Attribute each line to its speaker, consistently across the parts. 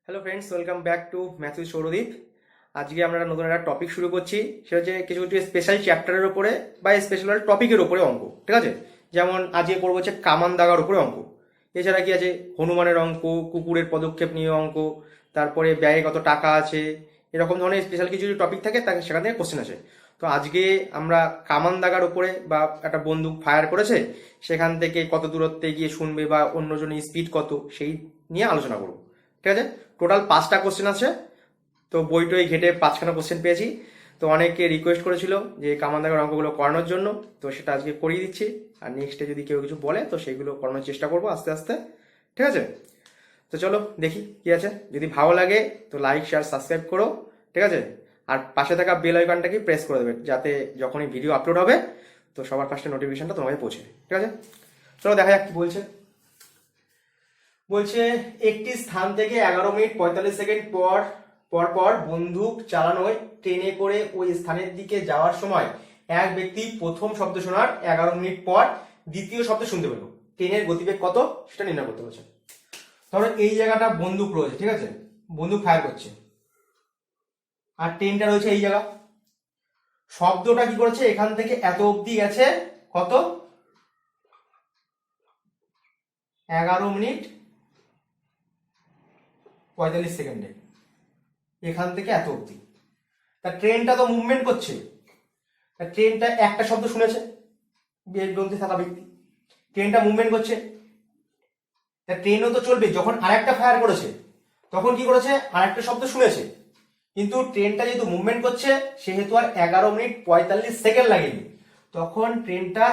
Speaker 1: Hello friends, welcome back to math with Sourodip. আজকে আমরা নতুন একটা টপিক শুরু করছি। সেটা হচ্ছে কিছু কিছু স্পেশাল চ্যাপ্টারের উপরে বা স্পেশাল টপিকের উপরে অঙ্ক, ঠিক আছে? যেমন আজকে করবো হচ্ছে কামান দাগার উপরে অঙ্ক। এছাড়া কি আছে, হনুমানের অঙ্ক, কুকুরের পদক্ষেপ নিয়ে অঙ্ক, তারপরে ব্যয়ে কত টাকা আছে, এরকম ধরনের স্পেশাল কিছু কিছু টপিক থাকে, তাকে সেখান থেকে কোশ্চেন আসে। তো আজকে আমরা কামান দাগার উপরে বা একটা বন্দুক ফায়ার করেছে সেখান থেকে কত দূরত্বে গিয়ে শুনবে বা অন্যজনের স্পিড কত, সেই নিয়ে আলোচনা করবো, ঠিক আছে? টোটাল 5টা কোশ্চেন আছে। তো বইটই ঘেটে 5খানা কোশ্চেন পেয়েছি। তো অনেকে রিকোয়েস্ট করেছিল যে কামান দাগের অঙ্কগুলো করানোর জন্য, তো সেটা আজকে করিয়ে দিচ্ছি। আর নেক্সটে যদি কেউ কিছু বলে তো সেগুলো করানোর চেষ্টা করবো আস্তে আস্তে, ঠিক আছে? তো চলো দেখি কি আছে। যদি ভালো লাগে তো লাইক, শেয়ার, সাবস্ক্রাইব করো, ঠিক আছে? আর পাশে থাকা বেল আইকনটাকে প্রেস করে দেবে, যাতে যখনই ভিডিও আপলোড হবে তো সবার ফার্স্টে নোটিফিকেশনটা তোমাকে পৌঁছে, ঠিক আছে? চলো দেখা যাক কি বলছে। বলছে একটি স্থান থেকে 11 মিনিট 45 সেকেন্ড পর পর পর বন্দুক চালানোয় ট্রেনে করে ওই স্থানের দিকে যাওয়ার সময় এক ব্যক্তি প্রথম শব্দ শোনার 11 মিনিট পর দ্বিতীয় শব্দ শুনতে পেল। ট্রেনের গতিবেগ কত সেটা নির্ণয় করতে বলছে। ধরো এই জায়গাটা বন্দুক রয়েছে, ঠিক আছে? বন্দুক ফায়ার করছে আর ট্রেনটা রয়েছে এই জায়গা। শব্দটা কি করেছে, এখান থেকে এত অবধি গেছে কত, 11 মিনিট 45 সেকেন্ডে। এখান থেকে এত অবধি তা ট্রেনটা তো মুভমেন্ট করছে। তা ট্রেনটা একটা শব্দ শুনেছে, গ্রন্থে থাকা ব্যক্তি, ট্রেনটা মুভমেন্ট করছে। তা ট্রেনও তো চলবে। যখন আরেকটা ফায়ার করেছে তখন কি করেছে, আরেকটা শব্দ শুনেছে, কিন্তু ট্রেনটা যেহেতু মুভমেন্ট করছে সেহেতু আর 11 মিনিট 45 সেকেন্ড লাগেনি। তখন ট্রেনটা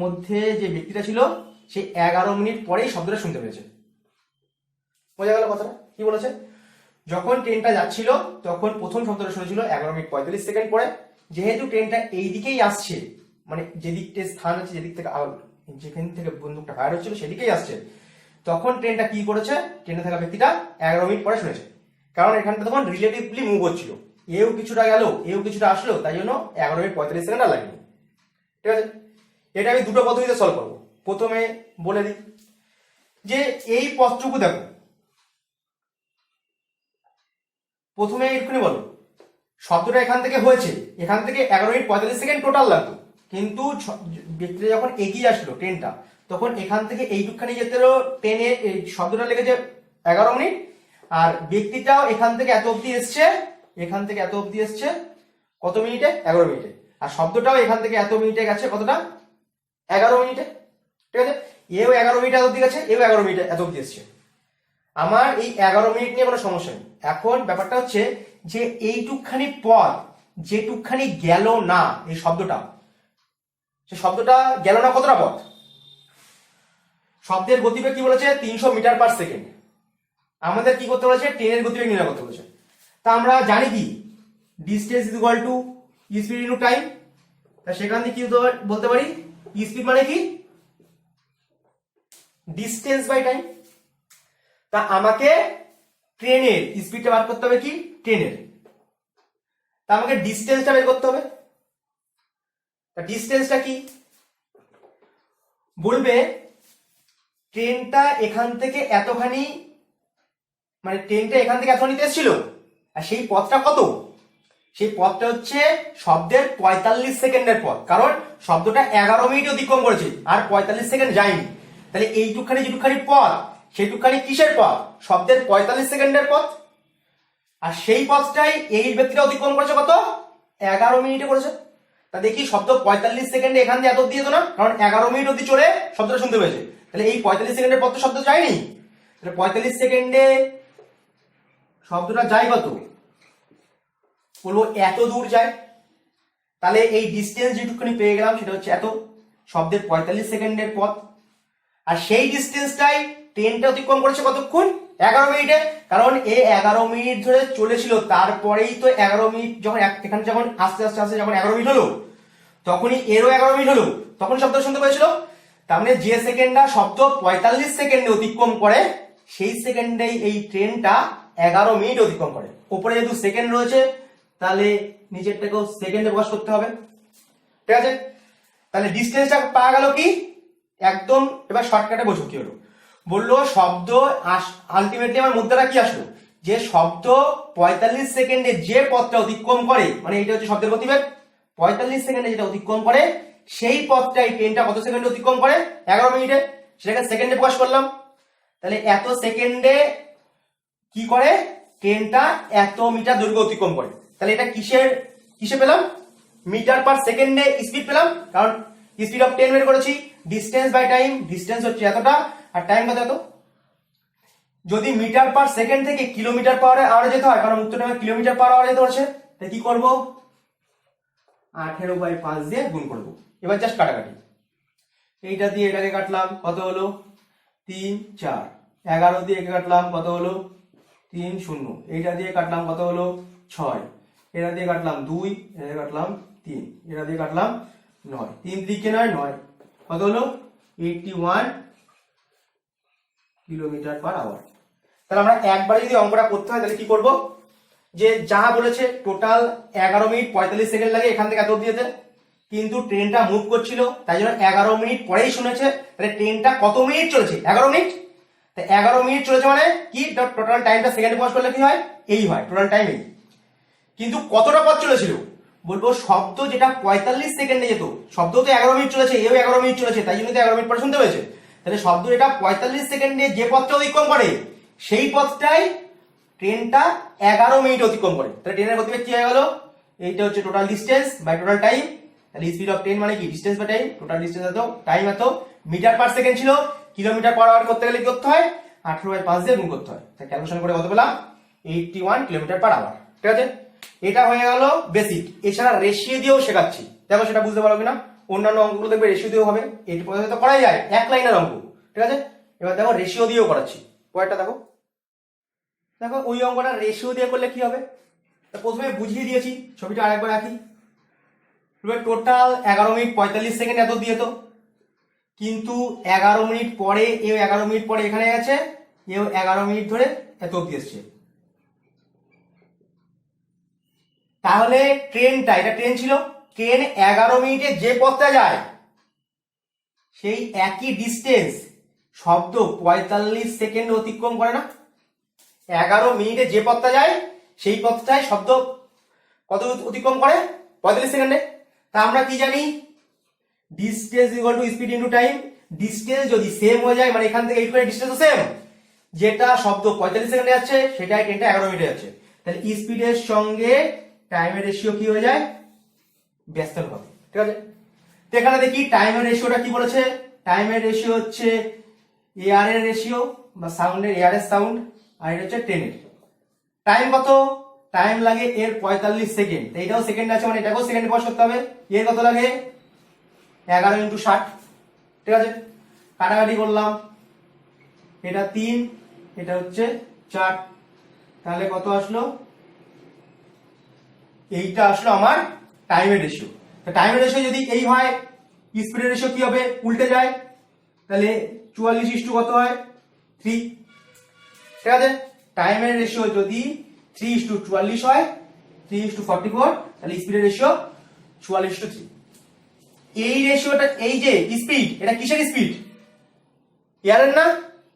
Speaker 1: মধ্যে যে ব্যক্তিটা ছিল সে 11 মিনিট পরেই শব্দটা শুনতে পেয়েছে। বোঝা গেল কথাটা কি বলেছে? যখন ট্রেনটা যাচ্ছিল তখন প্রথম শব্দটা শুনেছিল 11 মিনিট 45 সেকেন্ড পরে। যেহেতু ট্রেনটা এই দিকেই আসছে, মানে যেদিকটা স্থান আছে, যেদিক থেকে যেখান থেকে বন্দুকটা ফায়ার হচ্ছিল সেদিকেই আসছে, তখন ট্রেনটা কি করেছে, ট্রেনে থাকা ব্যক্তিটা 11 মিনিট পরে শুনেছে। কারণ এখানটা তখন রিলেটিভলি মুভ হচ্ছিল, এও কিছুটা গেল এও কিছুটা আসলো, তাই জন্য 11 মিনিট 45 সেকেন্ড আর লাগেনি, ঠিক আছে? এটা আমি দুটো পদ্ধতিতে সলভ করবো। প্রথমে বলে দিই যে এই পথটুকু দেখো, প্রথমে একটুখানি বলো শব্দটা এখান থেকে হয়েছে, এখান থেকে 11 মিনিট 45 সেকেন্ড টোটাল লাগতো, কিন্তু ব্যক্তিটা যখন এগিয়ে আসলো ট্রেনটা, তখন এখান থেকে এইটুকখানি যেতে ট্রেনে এই শব্দটা লেগেছে 11 মিনিট, আর ব্যক্তিটাও এখান থেকে এত অব্দি এসছে, এখান থেকে এত অব্দি এসছে কত মিনিটে, 11 মিনিটে। আর শব্দটাও এখান থেকে এত মিনিটে গেছে কতটা, 11 মিনিটে, ঠিক আছে? এও 11 মিনিট এত অব্দি গেছে, এও 11 মিনিটে এত অব্দি এসছে। আমার এই 11 মিনিট নিয়ে কোনো সমস্যা নেই। এখন ব্যাপারটা হচ্ছে যে এইটুকখানি পথ যেটুকখানি গেল না, এই শব্দটা, সে শব্দটা গেল না কতটা পথ। শব্দের গতিবেগ কি বলেছে, 300 মিটার/সেকেন্ড। আমাদের কি করতে বলেছে, ট্রেনের গতিবেগ নির্ণয় করতে বলেছে। তা আমরা জানি কি, distance is equal to speed into time. তা সেখান থেকে কি বলতে পারি, স্পিড মানে কি, ডিস্টেন্স বাই টাইম। তা আমাকে ট্রেনের স্পিডটা বার করতে হবে, কি ট্রেনের, তা আমাকে ডিস্টেন্সটা বের করতে হবে। তা ডিস্টেন্সটা কি বলবে, ট্রেনটা এখান থেকে এতখানি, মানে ট্রেনটা এখান থেকে এতখানি এসেছিল, আর সেই পথটা কত, সেই পথটা হচ্ছে শব্দের 45 সেকেন্ডের পথ। কারণ শব্দটা 11 মিনিট অতিক্রম করেছে আর 45 সেকেন্ড যায়নি। তাহলে এইটুকখানি যেটুকখানি পথ, সেইটুকখানি কিসের পথ, শব্দের 45 সেকেন্ডের পথ। আর সেই পথটাই এই ব্যক্তিটা অতিক্রম করেছে কত, 11 মিনিটে করেছে। তা দেখি শব্দ 45 সেকেন্ডে এখান দিয়ে এত অব্দি যেত না, কারণ 11 মিনিট অব্দি চলে শব্দটা শুনতে পেয়েছে। তাহলে এই 45 সেকেন্ডের পর তো শব্দ যায়নি। তাহলে 45 সেকেন্ডে শব্দটা যায় কত, বলবো এত দূর যায়। তাহলে এই ডিস্টেন্স যেটুকুনি পেয়ে গেলাম সেটা হচ্ছে এত, শব্দের 45 সেকেন্ডের পথ। আর সেই ডিস্টেন্সটাই ট্রেনটা অতিক্রম করেছে কতক্ষণ, 11 মিনিটে। কারণ এ 11 মিনিট ধরে চলেছিল, তারপরেই তো 11 মিনিট যখন এখানে যখন আস্তে আস্তে আস্তে যখন 11 মিনিট হলো, তখনই এরও 11 মিনিট হলো, তখন শব্দ শুনতে পেয়েছিল। তার মানে যে সেকেন্ডটা শব্দ 45 সেকেন্ডে অতিক্রম করে, সেই সেকেন্ডেই এই ট্রেনটা 11 মিনিট অতিক্রম করে। উপরে যেহেতু সেকেন্ড রয়েছে তাহলে নিচেরটাকেও সেকেন্ডে প্রকাশ করতে হবে, ঠিক আছে? তাহলে ডিস্টেন্সটা পাওয়া গেল কি একদম। এবার শর্টকাটে বোঝো কি হলো, বললো শব্দ আলটিমেটলি আমার মুদ্রাটা কি আসলো, যে শব্দ 45 সেকেন্ডে যে পথটা অতিক্রম করে, মানে এটা হচ্ছে শব্দের গতিবেগ, 45 সেকেন্ডে যেটা অতিক্রম করে সেই পথটাই ট্রেনটা কত সেকেন্ডে অতিক্রম করে? 11 মিনিটে। সেটাকে সেকেন্ডে প্রকাশ করলাম। তাহলে এত সেকেন্ডে কি করে? ট্রেনটা এত মিটার দৈর্ঘ্য অতিক্রম করে। তাহলে এটা কিসে পেলাম? মিটার পার সেকেন্ডে স্পিড পেলাম, কারণ স্পিড অফ ট্রেন বের করেছি। ডিস্টেন্স বাই টাইম, ডিস্টেন্স হচ্ছে এতটা আর টাইম কত? এত। যদি মিটার পার সেকেন্ড থেকে কিলোমিটার পার আওয়ারে যেতে হয়, কারণ উত্তরটা আমার কিলোমিটার পার আওয়ারে যেতে হচ্ছে, তাই কি করব? 18/5 দিয়ে গুণ করব। এবার জাস্ট কাটাকাটি, এইটা দিয়ে এটাকে কাটলাম, কত হলো? 3 4। 11 দিয়ে একে কাটলাম, কত হলো? 3 0। এইটা দিয়ে কাটলাম, কত হলো? 6। এটা দিয়ে কাটলাম 2, এটা দিয়ে কাটলাম 3, এটা দিয়ে কাটলাম 9। 3 দিকে 9, কত হলো? 81 কিলোমিটার পার আওয়ার। তাহলে আমরা একবারে যদি অঙ্কটা করতে হয় তাহলে কি করব? যে যা বলেছে টোটাল 11 মিনিট 45 সেকেন্ড লাগে এখান থেকে এত অবধি যেতে, কিন্তু ট্রেনটা মুভ করছিল তাই জন্য 11 মিনিট পরেই শুনেছে। তাহলে ট্রেনটা কত মিনিট চলেছে? 11 মিনিট। তাই 11 মিনিট চলেছে মানে কি? টোটাল টাইমটা সেকেন্ডে প্রকাশ করলে কি হয়? এই হয় টোটাল টাইম। এই কিন্তু কতটা পথ চলেছিল? বলবো শব্দ যেটা 45 সেকেন্ডে যেত, শব্দ তো 11 মিনিট চলেছে, এও 11 মিনিট চলেছে, তাই জন্য তো 11 মিনিট পরে শুনতে হয়েছে। তাহলে শব্দ এটা 45 সেকেন্ডে যে পথটা অতিক্রম করে সেই পথটাই ট্রেনটা 11 মিনিট অতিক্রম করে। তাহলে ট্রেনের গতিবেগ কি হয়ে গেল? এইটা হচ্ছে total distance by total time. তাহলে স্পিড অফ ট্রেন মানে কি? Distance by time. Total distance এত, টাইম এত, মিটার পার সেকেন্ড ছিল, কিলোমিটার পার আওয়ার করতে গেলে কি করতে হয়? 18/5 দিয়ে গুণ করতে হয়। তাই ক্যালকুলেশন করে কত পেলাম? 81 কিলোমিটার পার আওয়ার। ঠিক আছে, এটা হয়ে গেল বেসিক। এছাড়া রেশিও দিয়েও শেখাচ্ছি, দেখো সেটা বুঝতে পারো কিনা। অন্যান্য অঙ্কগুলো দেখবে রেশিও দিয়েও হবে, এই পদ্ধতি তো করাই যায়, এক লাইনের অঙ্ক। ঠিক আছে, এবার দেখো রেশিও দিয়েও করাচ্ছি। পরেরটা দেখো, দেখো ওই অঙ্কটা রেশিও দিয়ে করলে কি হবে? প্রথমে বুঝিয়ে দিয়েছি, ছবিটা আরেকবার রাখি। টোটাল 11 মিনিট 45 সেকেন্ড এত দিয়ে তো, কিন্তু 11 মিনিট পরে এও 11 মিনিট পরে এখানে গেছে, এও 11 মিনিট ধরে এত অব্দি এসছে। তাহলে ট্রেনটা, এটা ট্রেন ছিল, ট্রেন 11 মিনিটে যে পথটা যায় সেই একই ডিস্টেন্স শব্দ 45 সেকেন্ড অতিক্রম করে না? 11 মিনিটে যে পথটা যায় সেই পথটাই শব্দ কত অতিক্রম করে? 45 সেকেন্ডে। তা আমরা কি জানি? Distance equal to speed into time. Distance যদি সেম হয়ে যায়, মানে এখান থেকে এইটুকু ডিস্টেন্স তো সেম, যেটা শব্দ 45 সেকেন্ডে যাচ্ছে সেটাই ট্রেনটা 11 মিনিটে যাচ্ছে। তাহলে স্পিডের সঙ্গে টাইমের রেশিও কি হয়ে যায়? ব্যস্ত হবে। ঠিক আছে, তো এখানে দেখি টাইমের রেশিওটা কি বলেছে। টাইমের রেশিও হচ্ছে এয়ার এর রেশিও বা সাউন্ডের, এয়ার এর সাউন্ড, আর এটা হচ্ছে ট্রেনের টাইম। কত টাইম লাগে এর? 45 সেকেন্ড। এইটাও সেকেন্ড আছে মানে এটাকেও সেকেন্ডে প্রকাশ করতে হবে। এর কত লাগে? 11 × 60। ঠিক আছে, কাটাকাটি করলাম, এটা 3, এটা হচ্ছে 4, তাহলে কত আসলো? এইটা আসলো আমার টাইমের রেশিও। তো টাইমের রেশিও যদি এই হয়, স্পিডের রেশিও কি হবে? উল্টে যায়। তাহলে 44 কত হয়? 3। ঠিক আছে, টাইমের রেশিও যদি 3:44 হয়, 3:44, তাহলে স্পিডের রেশিও 44:3। এই রেশিওটা, এই যে স্পিড, এটা কিসের স্পিড? এয়ারের না?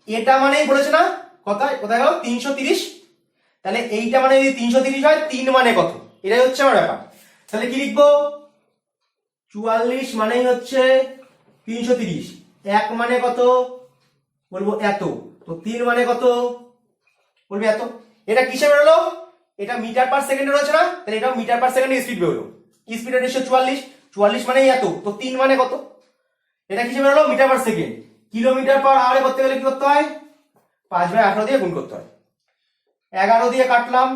Speaker 1: এটা মানেই বলেছে না কোথায় কোথায় গেল? 330। তাহলে এইটা মানে যদি 330 হয়, 3 মানে কত? এটাই হচ্ছে আমার ব্যাপার। তাহলে কি লিখবো? 44 মানেই হচ্ছে 330, 1 মানে কত? বলবো এত, তো 3 মানে কত? বলবে এত। এটা কিসে বেরোলো? এটা মিটার পার সেকেন্ডে রয়েছে না? তাহলে এটাও মিটার পার সেকেন্ডে স্পিড বেরোলো। স্পিডের রেশিও 44, 44 মানে এত, তো 3 মানে কত? এটা কিসে বেরোলো? Metre per second. Kilometre per আওয়ারে করতে গেলে কি করতে হয়? 5/18 দিয়ে গুণ করতে হয়। 11 দিয়ে কাটলাম,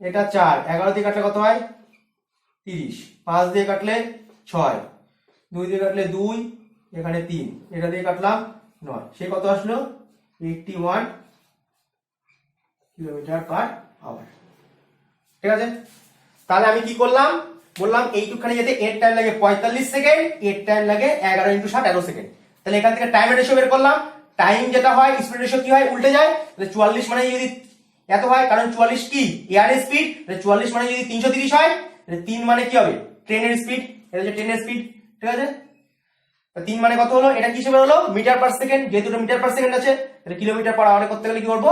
Speaker 1: এটা 4, 11 দিয়ে কাটলে কত হয়? 30, 5 দিয়ে কাটলে 6, 2 দিয়ে কাটলে 2, এখানে 3, এটা দিয়ে কাটলাম 9, সে কত আসলো? 81 কিলোমিটার পার আওয়ার। ঠিক আছে, তাহলে আমি কি করলাম? বললাম এইটুকখানি যেতে এর টাইম লাগে 45 সেকেন্ড, এর টাইম লাগে 11 × 60, 11 সেকেন্ড। তাহলে এখান থেকে টাইমের রেশিও বের করলাম। টাইম যেটা হয়, স্পিড রেশিও কি হয়? উল্টে যায়। তাহলে 44 মানে যদি এত হয়, কারণ 44 কি? Air speed. তাহলে 44 মানে যদি 330 হয়, তাহলে 3 মানে কি হবে? ট্রেনের স্পিড। এটা হচ্ছে ট্রেনের স্পিড। ঠিক আছে, 3 মানে কত হলো? এটা কি হিসেবে হলো? Metre per second. যেহেতু মিটার পার সেকেন্ড আছে, তাহলে কিলোমিটার পার আওয়ারে করতে গেলে কি করবো?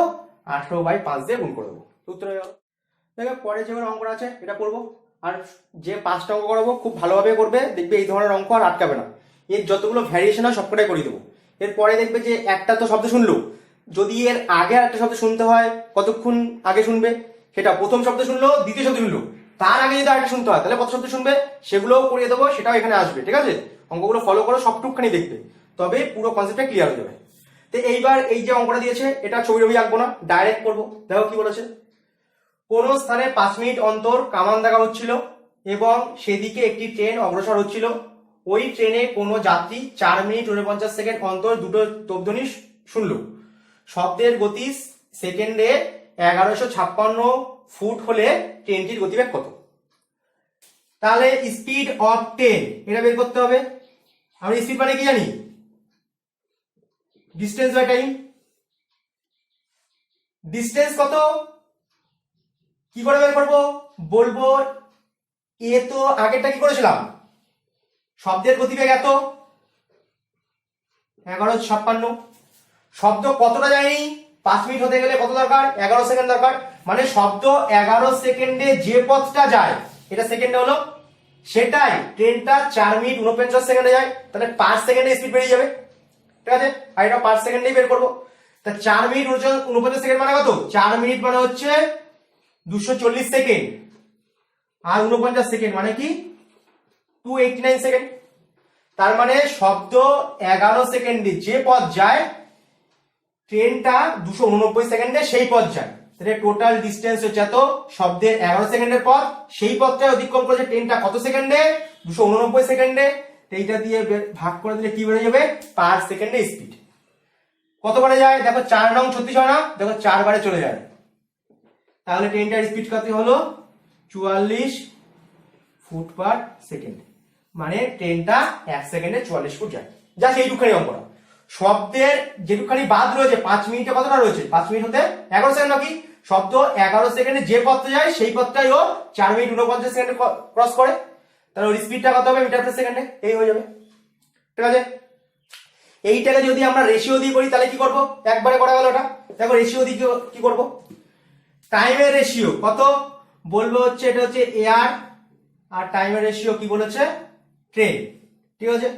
Speaker 1: 18/5 দিয়ে গুণ করবো। উত্তর হয়ে গেল। দেখো পরে যে অঙ্কটা আছে এটা করবো, আর যে 5টা অঙ্ক করাবো খুব ভালোভাবে করবে, দেখবে এই ধরনের অঙ্ক আর আটকাবে না। এর যতগুলো ভ্যারিয়েশন হয় সবকটাই করে দেবো। এরপরে দেখবে যে একটা তো শব্দ শুনলো, যদি এর আগে একটা শব্দ শুনতে হয় কতক্ষণ আগে শুনবে, সেটা প্রথম শব্দ শুনলো দ্বিতীয় শব্দ শুনলো, তার আগে যদি আরেকটা শুনতে হয় তাহলে কত শব্দ শুনবে সেগুলোও করিয়ে দেবো, সেটাও এখানে আসবে। ঠিক আছে, অঙ্কগুলো ফলো করো, সবটুকখানি দেখবে, তবে পুরো কনসেপ্টটা ক্লিয়ার হয়ে যাবে। তো এইবার এই যে অঙ্কটা দিয়েছে এটা ছবি রবি আঁকবো না, ডাইরেক্ট করবো। দেখো কি বলেছে, কোন স্থানে 5 মিনিট অন্তর কামান দেখা হচ্ছিল এবং সেদিকে একটি ট্রেন অগ্রসর হচ্ছিল। ওই ট্রেনে কোনো যাত্রী 4 মিনিট 49 সেকেন্ড অন্তর দুটো তবধ্বনি শুনল। শব্দের গতি সেকেন্ডে 1156 ফুট হলে ট্রেনটির গতিবেগ কত? তাহলে স্পিড অফ ট্রেন এটা বের করতে হবে। আমরা স্পিড মানে কি জানি, ডিস্টেন্স বাই টাইম। ডিস্টেন্স কত কি করে বের করবো, বলবো এ তো আগেরটা কি করেছিলাম, শব্দের গতিবেগ এত 1156। শব্দ কতটা যায়নি, 5 মিনিট হতে গেলে কত দরকার, 11 সেকেন্ড দরকার। মানে শব্দ 11 সেকেন্ডে যে পথটা যায়, এটা সেকেন্ডে হলো, সেটাই ট্রেনটা 4 মিনিট 49 সেকেন্ডে যায়, তাহলে 5 সেকেন্ডে স্পিড বেরিয়ে যাবে। ঠিক আছে, আর এটা 5 সেকেন্ডেই বের করবো। তা 4 মিনিট 49 সেকেন্ড মানে কত, 4 মিনিট মানে হচ্ছে 240 সেকেন্ড, আর 49 সেকেন্ড মানে কি 289 সেকেন্ড। তার মানে শব্দ 11 সেকেন্ডে যে পথ যায়, ট্রেনটা 289 সেকেন্ডে সেই পথ যায়। তাহলে টোটাল ডিস্টেন্স হচ্ছে এত, শব্দের 11 সেকেন্ডের পথ, সেই পথটা অতিক্রম করেছে ট্রেনটা কত সেকেন্ডে, 289 সেকেন্ডে। এইটা দিয়ে ভাগ করে দিলে কি বেড়ে যাবে, পার সেকেন্ডে স্পিড কতবারে যায়। দেখো 4 নং 36 হয় না, দেখো 4 বারে চলে যায়, তাহলে ট্রেনটার স্পিড কত হলো 44 ফুট পার সেকেন্ড। মানে ট্রেনটা 1 সেকেন্ডে 44 ফুট যায়। যা সেইটুখানি অঙ্কটা। শব্দের যেটুখানি বাদ রয়েছে 5 মিনিটে কতটা রয়েছে, 5 মিনিট হতে 11 সেকেন্ড নাকি, শব্দ 11 সেকেন্ডে যে পথে যায় সেই পথটাই ও 4 মিনিট 49 সেকেন্ডে ক্রস করে, তাহলে ওর স্পিডটা কত হবে মিটার পার সেকেন্ডে, এই হয়ে যাবে। ঠিক আছে, এইটাকে যদি আমরা রেশিও দিয়ে করি তাহলে কি করব, একবারে করা গেল ওটা। দেখো রেশিও দিয়ে কি করব, টাইমের রেশিও কত বলবো হচ্ছে, এটা হচ্ছে এয়ার, আর টাইমের রেশিও কি বলেছে ট্রেন। ঠিক আছে,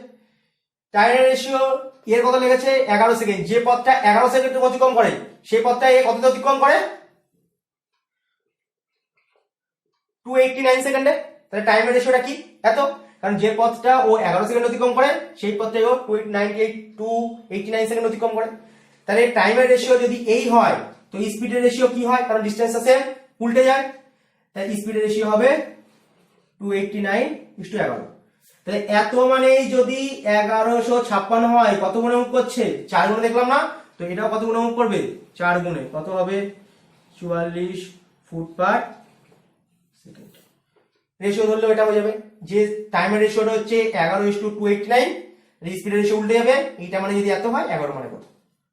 Speaker 1: টাইমের রেশিও এর কত লেগেছে 11 সেকেন্ড, যে পথটা 11 সেকেন্ড অতিক্রম করে সেই পথটা এ কতটা অতিক্রম করে 289 সেকেন্ডে। তাহলে টাইমের রেশিওটা কি এত, কারণ যে পথটা ও 11 সেকেন্ড অতিক্রম করে সেই পথটাই ও 289 সেকেন্ড অতিক্রম করে। তাহলে টাইমের রেশিও যদি এই হয় তো স্পিডের রেশিও কি হয়, কারণ ডিসটেন্সটা সেম, উল্টে যায়, তাই স্পিডের রেশিও হবে 289:11। তাহলে এত মানে যদি 1156 হয় কত গুণে মুখ করছে, 4 গুণে দেখলাম না, তো এটাও কত গুণে মুখ করবে 4 গুণে, কত হবে 44 ফুট পার সেকেন্ড। রেশিও ধরলে এটা হয়ে যাবে, যে টাইমের রেশিওটা হচ্ছে 11:289, স্পিডের রেশিও উল্টে যাবে, এইটা মানে যদি এত হয় 11 মানে কত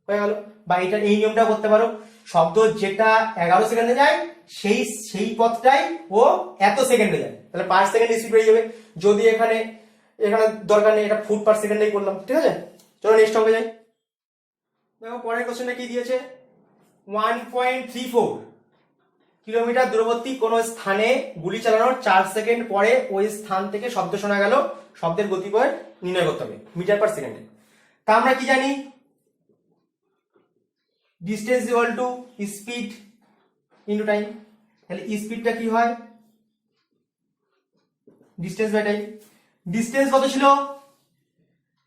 Speaker 1: হয়ে গেল। বা এটা এই নিয়মটা করতে পারো, শব্দ যেটা 11 সেকেন্ডে যায় সেই পথটাই ও এত সেকেন্ডে যায়, তাহলে পার সেকেন্ড স্পিড বেড়ে যাবে। যদি এখানে দরকার নেই, এটা ফুট পার সেকেন্ডেই করলাম। ঠিক আছে, চলো নেক্সট অঙ্কে যাই। দেখো পরের কোশ্চেনটা কি দিয়েছে, 1.34 কিলোমিটার দূরবর্তী কোন স্থানে গুলি চালানোর 4 সেকেন্ড পরে ওই স্থান থেকে শব্দ শোনা গেল, শব্দের গতিবেগ নির্ণয় করতে হবে মিটার পার সেকেন্ডে। তা আমরা কি জানি, distance equal to speed into time. তাহলে স্পিডটা কি হয়, ডিস্টেন্স বাই টাইম। ডিস্টেন্স কত ছিল,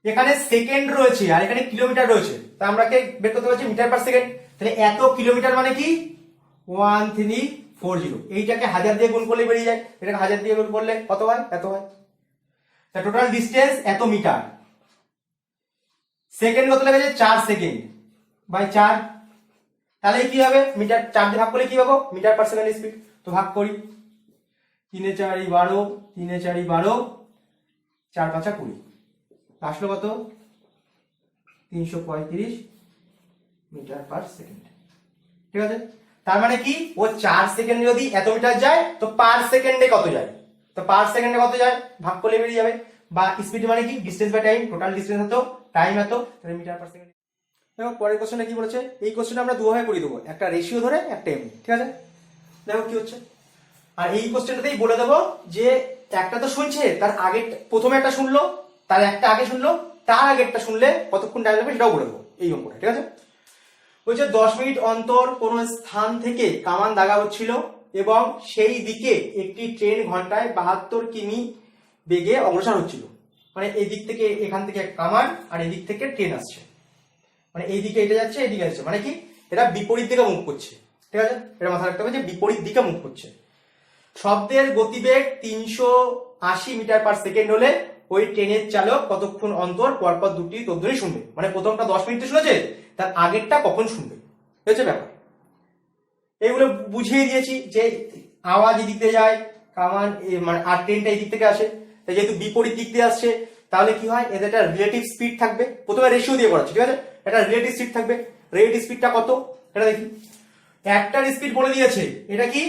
Speaker 1: এখানে সেকেন্ড রয়েছে আর এখানে কিলোমিটার রয়েছে, তা আমরা বের করতে পারছি মিটার পার সেকেন্ড। তাহলে এত কিলোমিটার মানে কি 1340, এইটাকে 1000 দিয়ে গুণ করলে বেরিয়ে যায়, এটাকে 1000 দিয়ে গুণ করলে কত হয়, এত হয়। তা টোটাল ডিস্টেন্স এত মিটার। সেকেন্ড কত লেগেছে 4 সেকেন্ড বাই 4, তাহলে কি হবে মিটার 4 দিয়ে ভাগ করলে কি পাবো মিটার পার সেকেন্ড স্পিড। তো ভাগ করি, 3 4 12, 3 4 12, 4 5 20, আসলো কত 335 মিটার পার সেকেন্ড। ঠিক আছে, তার মানে কি ও 4 সেকেন্ডে যদি এত মিটার যায় তো পার সেকেন্ডে কত যায়, তো পার সেকেন্ডে কত যায় ভাগ করলে বেরিয়ে যাবে। বা স্পিড মানে কি distance by time, total distance এত, টাইম এত, তাহলে মিটার পার সেকেন্ড। দেখো পরের কোশ্চেনটা কি বলেছে, এই কোশ্চেনটা আমরা দুভাবে করে দেবো, একটা রেশিও ধরে একটা এমনি। ঠিক আছে, দেখো কি হচ্ছে। আর এই কোশ্চেনটাতেই বলে দেবো যে একটা তো শুনছে, তার আগে প্রথমে একটা শুনলো, তার একটা আগে শুনলো, তার আগেরটা শুনলে কতক্ষণ টাইম লাগবে সেটাও বলে দেবো এই অঙ্কটা, ঠিক আছে। বলছে 10 মিনিট অন্তর কোন স্থান থেকে কামান দাগা হচ্ছিল এবং সেই দিকে একটি ট্রেন ঘন্টায় 72 কিমি বেগে অগ্রসর হচ্ছিল। মানে এই দিক থেকে, এখান থেকে কামান আর এই দিক থেকে ট্রেন আসছে, মানে এই দিকে এটা যাচ্ছে, এই দিকে আসছে, মানে কি এটা বিপরীত দিকে মুভ করছে, ঠিক আছে। এটা মাথায় রাখতে হবে যে বিপরীত দিকে মুভ করছে। শব্দের গতিবেগ 380 মিটার পার সেকেন্ড হলে ওই ট্রেনের চালক কতক্ষণ অন্তর পরপর দুটি তদ্ধ্বনি শুনবে। মানে প্রথমটা 10 মিনিট শুনেছে, তার আগেরটা কখন শুনবে, হচ্ছে ব্যাপার। এইগুলো বুঝিয়ে দিয়েছি যে আওয়াজ এদিক দিয়ে যায়, কামান মানে আর ট্রেনটা এই দিক থেকে আসে, যেহেতু বিপরীত দিক দিয়ে আসছে তাহলে কি হয়, এদের একটা রিলেটিভ স্পিড থাকবে। প্রথমে রেশিও দিয়ে করাচ্ছি, ঠিক আছে। এটা রিলেটিভ স্পিড থাকবে। রিলেটিভ স্পিডটা কত এটা দেখি। একটার স্পিড বলে দিয়েছে, এটা কি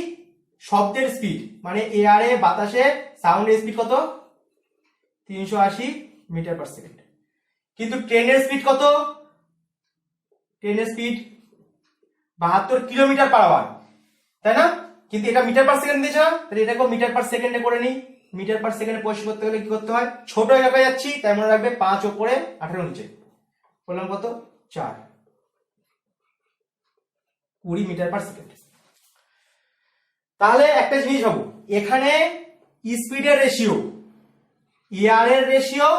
Speaker 1: শব্দের স্পিড, মানে এয়ারে বাতাসে সাউন্ডের স্পিড কত 380 মিটার পার সেকেন্ড। কিন্তু ট্রেনের স্পিড কত, ট্রেনের স্পিড 72 কিলোমিটার পার আওয়ার, তাই না। কিন্তু এটা মিটার পার সেকেন্ড দিয়েছে না, তাহলে এটাকে মিটার পার সেকেন্ডে করে নিই। মিটার পার সেকেন্ডে পরিষ্কার করতে গেলে কি করতে হয়, ছোট এলাকায় যাচ্ছি তাই মনে রাখবে 5 উপরে 18 নিচে, বললাম কত 4, 20 মিটার পার সেকেন্ড। তাহলে একটা জিনিস ভাবো, এখানে স্পিডের রেশিও, এয়ারের রেশিও,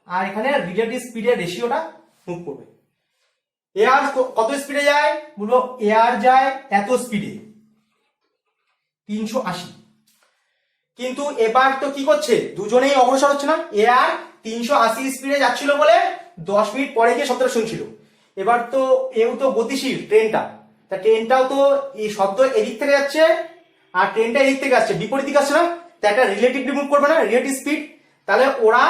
Speaker 1: আর এখানে রিলেটিভ স্পিডের রেশিওটা মুভ করবে। এয়ার কত স্পিডে যায়, বলবো এয়ার যায় এত স্পিডে 380। কিন্তু এবার তো কি করছে, দুজনেই অগ্রসর হচ্ছে না। এয়ার 380 স্পিডে যাচ্ছিল বলে 10 মিনিট পরে গিয়ে শব্দটা শুনছিল। এবার তো এও তো গতিশীল ট্রেনটা, তা ট্রেনটাও তো এই শব্দ এদিক থেকে যাচ্ছে আর ট্রেনটা এদিক থেকে আসছে, বিপরীত দিকে আসছে না, তা একটা রিলেটিভলি মুভ করবে না, রিলেটিভ স্পিড। তাহলে ওরা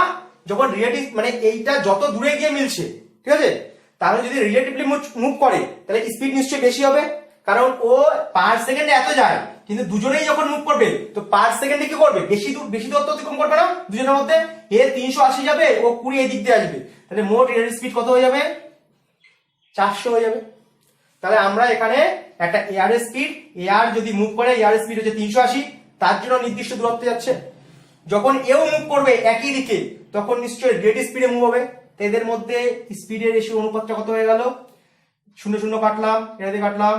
Speaker 1: যখন রিলেটিভ মানে এইটা যত দূরে গিয়ে মিলছে, ঠিক আছে, তাহলে যদি রিলেটিভলি মুভ করে তাহলে স্পিড নিশ্চয়ই বেশি হবে, কারণ ও পার সেকেন্ডে এত যায়। কিন্তু দুজনেই যখন মুভ করবে তো পার সেকেন্ডে কি করবে, বেশি দূরত্ব অতিক্রম করবে না দুজনের মধ্যে। এ 380 যাবে, ও 20 এই দিক দিয়ে আসবে, তাহলে মোট এর স্পিড কত হয়ে যাবে 400 হয়ে যাবে। তাহলে আমরা এখানে একটা এয়ারের স্পিড, এয়ার যদি মুভ করে এয়ারের স্পিড হচ্ছে 380, তার জন্য নির্দিষ্ট দূরত্বে যাচ্ছে। যখন এও মুভ করবে একই দিকে তখন নিশ্চয়ই রিলেটিভ স্পিডে মুভ হবে। এদের মধ্যে স্পিডের রেশিও অনুপাতটা কত হয়ে গেল, 0 0 কাটলাম, এটা দিয়ে কাটলাম